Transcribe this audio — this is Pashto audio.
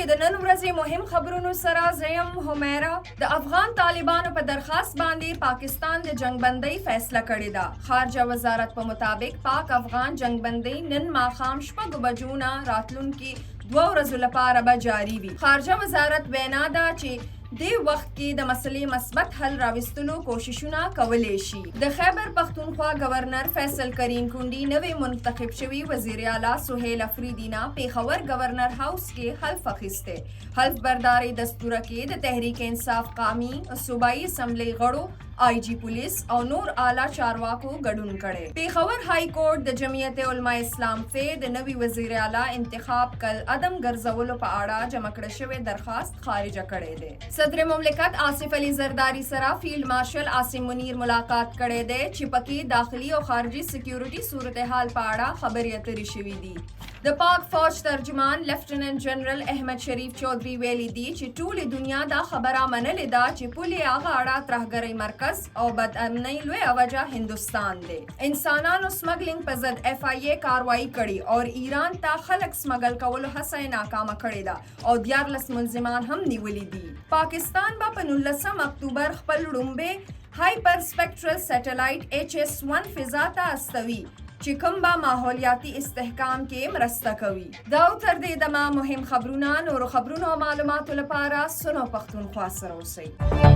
کې د نن ورځې مهم خبرونو سره زیم همیرا. د افغان طالبانو په درخواست باندې پاکستان د جنگبندۍ فیصله کړې ده. خارجه وزارت په مطابق پاک افغان جنگبندۍ نن ماښام 6 بجو نه راتلونکي 2 ورځو لپاره به جاري وي. خارجه وزارت وینا ده چې د وخت کې د مسلې مثبت حل راوستلو کوششونه کولی شي. د خیبر پختونخوا گورنر فیصل کریم کونډي نوې منتخب شوي وزیر اعلی سهیل افریدي نه پېښور گورنر هاوس کې حلف اخیستی. حلف برداري دستوره کې د تحریک انصاف قومي صوبایي اسمبلی غړو آئی جی پولیس او نور اعلی چارواکو ګډون کړي. پېښور های کورټ د جمعیت علما اسلام ته د نوي وزیر اعلی انتخاب کل عدم ګرځولو په اړه جمع کړه شوی درخواست خارجه کړی دی. صدر مملکت آصف علي زرداری سره فیلډ مارشل عاصم منیر ملاقات کړی دی چې پکې داخلي او خارجي سکیورټي صورتحال په اړه خبرې اترې شوې دي. د پاک فوج ترجمان لیفټیننټ جنرال احمد شریف چودھری ویلي دي چې ټولې دنیا دا خبره منلې ده چې پولې هغه اړه ترهګرۍ مرکز او بدامنۍ لویه وجه هندوستان دی. انسانانو سمګلینګ په ضد اف آئی اے کاروایی کړي او ایران ته خلک سمګل کولو هڅه یې ناکامه کړې ده او 14 ملزمان هم نیولي دي. پاکستان به په 19 اکتوبر خپل لومړی هایپر سپیکټرل سیټلایټ HS-1 فضا ته استوي چې کوم به ماحولیاتي استحکام کې مرسته کوي. دا تر دې دمه مهم خبرونه نورو خبرونو او معلوماتو لپاره سنو پښتونخوا سره اوسئ.